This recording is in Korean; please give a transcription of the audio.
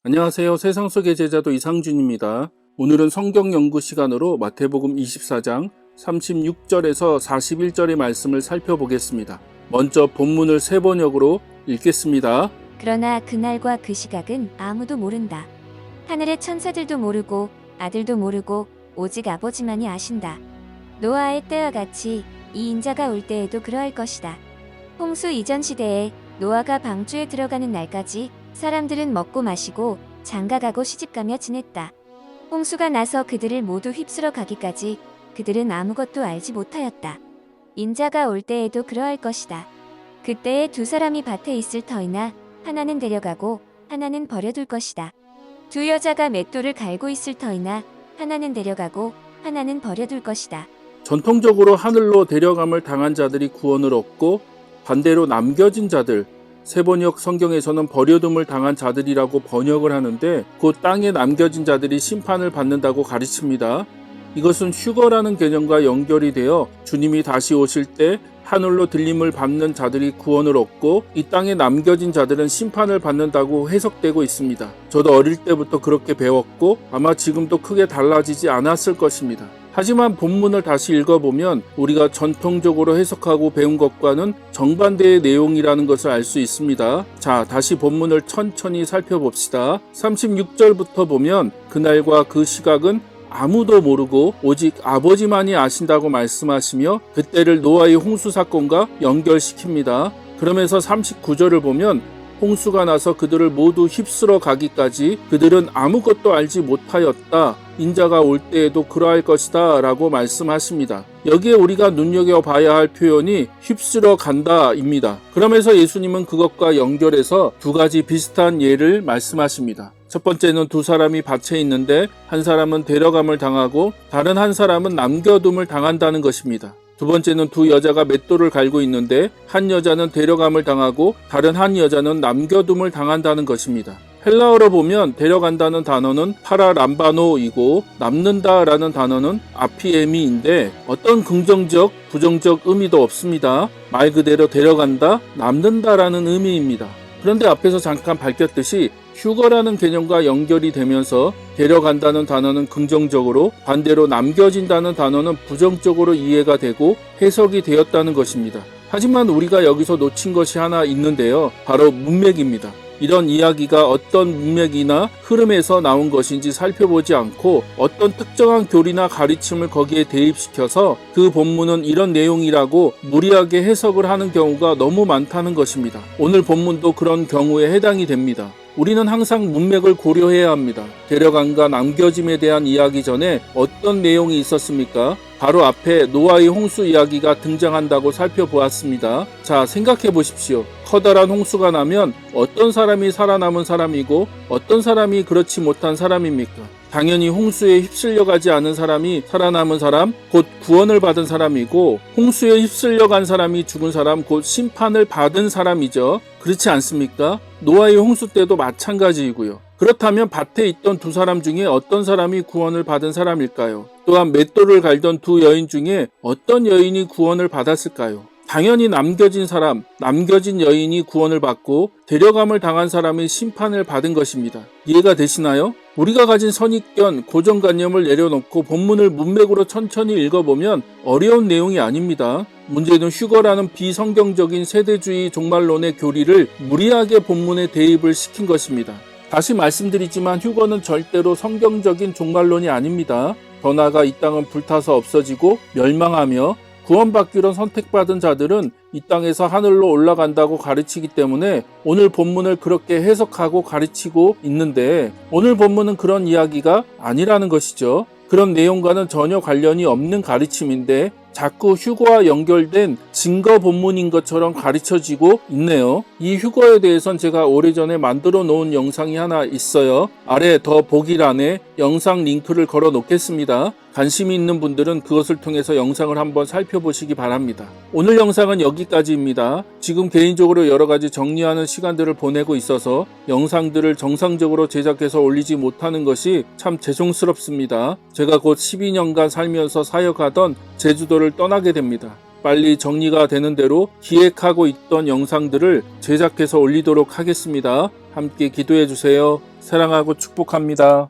안녕하세요. 세상 속의 제자도 이상준입니다. 오늘은 성경 연구 시간으로 마태복음 24장 36절에서 41절의 말씀을 살펴보겠습니다. 먼저 본문을 세 번역으로 읽겠습니다. 그러나 그날과 그 시각은 아무도 모른다. 하늘의 천사들도 모르고 아들도 모르고 오직 아버지만이 아신다. 노아의 때와 같이 이 인자가 올 때에도 그러할 것이다. 홍수 이전 시대에 노아가 방주에 들어가는 날까지 사람들은 먹고 마시고 장가가고 시집가며 지냈다. 홍수가 나서 그들을 모두 휩쓸어 가기까지 그들은 아무것도 알지 못하였다. 인자가 올 때에도 그러할 것이다. 그때에 두 사람이 밭에 있을 터이나 하나는 데려가고 하나는 버려둘 것이다. 두 여자가 맷돌을 갈고 있을 터이나 하나는 데려가고 하나는 버려둘 것이다. 전통적으로 하늘로 데려감을 당한 자들이 구원을 얻고 반대로 남겨진 자들, 세번역 성경에서는 버려둠을 당한 자들이라고 번역을 하는데 그 땅에 남겨진 자들이 심판을 받는다고 가르칩니다. 이것은 휴거라는 개념과 연결이 되어 주님이 다시 오실 때 하늘로 들림을 받는 자들이 구원을 얻고 이 땅에 남겨진 자들은 심판을 받는다고 해석되고 있습니다. 저도 어릴 때부터 그렇게 배웠고 아마 지금도 크게 달라지지 않았을 것입니다. 하지만 본문을 다시 읽어보면 우리가 전통적으로 해석하고 배운 것과는 정반대의 내용이라는 것을 알 수 있습니다. 자, 다시 본문을 천천히 살펴봅시다. 36절부터 보면 그날과 그 시각은 아무도 모르고 오직 아버지만이 아신다고 말씀하시며 그때를 노아의 홍수 사건과 연결시킵니다. 그러면서 39절을 보면 홍수가 나서 그들을 모두 휩쓸어 가기까지 그들은 아무것도 알지 못하였다. 인자가 올 때에도 그러할 것이다 라고 말씀하십니다. 여기에 우리가 눈여겨봐야 할 표현이 휩쓸어 간다입니다. 그러면서 예수님은 그것과 연결해서 두 가지 비슷한 예를 말씀하십니다. 첫 번째는 두 사람이 밭에 있는데 한 사람은 데려감을 당하고 다른 한 사람은 남겨둠을 당한다는 것입니다. 두 번째는 두 여자가 맷돌을 갈고 있는데 한 여자는 데려감을 당하고 다른 한 여자는 남겨둠을 당한다는 것입니다. 헬라어로 보면 데려간다는 단어는 파라람바노이고 남는다라는 단어는 아피에미인데 어떤 긍정적, 부정적 의미도 없습니다. 말 그대로 데려간다, 남는다라는 의미입니다. 그런데 앞에서 잠깐 밝혔듯이 휴거라는 개념과 연결이 되면서 데려간다는 단어는 긍정적으로 반대로 남겨진다는 단어는 부정적으로 이해가 되고 해석이 되었다는 것입니다. 하지만 우리가 여기서 놓친 것이 하나 있는데요. 바로 문맥입니다. 이런 이야기가 어떤 문맥이나 흐름에서 나온 것인지 살펴보지 않고 어떤 특정한 교리나 가르침을 거기에 대입시켜서 그 본문은 이런 내용이라고 무리하게 해석을 하는 경우가 너무 많다는 것입니다. 오늘 본문도 그런 경우에 해당이 됩니다. 우리는 항상 문맥을 고려해야 합니다. 데려간과 남겨짐에 대한 이야기 전에 어떤 내용이 있었습니까? 바로 앞에 노아의 홍수 이야기가 등장한다고 살펴보았습니다. 자, 생각해 보십시오. 커다란 홍수가 나면 어떤 사람이 살아남은 사람이고 어떤 사람이 그렇지 못한 사람입니까? 당연히 홍수에 휩쓸려가지 않은 사람이 살아남은 사람, 곧 구원을 받은 사람이고 홍수에 휩쓸려간 사람이 죽은 사람, 곧 심판을 받은 사람이죠. 그렇지 않습니까? 노아의 홍수 때도 마찬가지이고요. 그렇다면 밭에 있던 두 사람 중에 어떤 사람이 구원을 받은 사람일까요? 또한 맷돌을 갈던 두 여인 중에 어떤 여인이 구원을 받았을까요? 당연히 남겨진 사람, 남겨진 여인이 구원을 받고 데려감을 당한 사람이 심판을 받은 것입니다. 이해가 되시나요? 우리가 가진 선입견, 고정관념을 내려놓고 본문을 문맥으로 천천히 읽어보면 어려운 내용이 아닙니다. 문제는 휴거라는 비성경적인 세대주의 종말론의 교리를 무리하게 본문에 대입을 시킨 것입니다. 다시 말씀드리지만 휴거는 절대로 성경적인 종말론이 아닙니다. 더 나아가 이 땅은 불타서 없어지고 멸망하며 구원받기로 선택받은 자들은 이 땅에서 하늘로 올라간다고 가르치기 때문에 오늘 본문을 그렇게 해석하고 가르치고 있는데 오늘 본문은 그런 이야기가 아니라는 것이죠. 그런 내용과는 전혀 관련이 없는 가르침인데 자꾸 휴거와 연결된 증거 본문인 것처럼 가르쳐지고 있네요. 이 휴거에 대해선 제가 오래전에 만들어 놓은 영상이 하나 있어요. 아래 더 보기란에 영상 링크를 걸어 놓겠습니다. 관심이 있는 분들은 그것을 통해서 영상을 한번 살펴보시기 바랍니다. 오늘 영상은 여기까지입니다. 지금 개인적으로 여러 가지 정리하는 시간들을 보내고 있어서 영상들을 정상적으로 제작해서 올리지 못하는 것이 참 죄송스럽습니다. 제가 곧 12년간 살면서 사역하던 제주도를 떠나게 됩니다. 빨리 정리가 되는 대로 기획하고 있던 영상들을 제작해서 올리도록 하겠습니다. 함께 기도해 주세요. 사랑하고 축복합니다.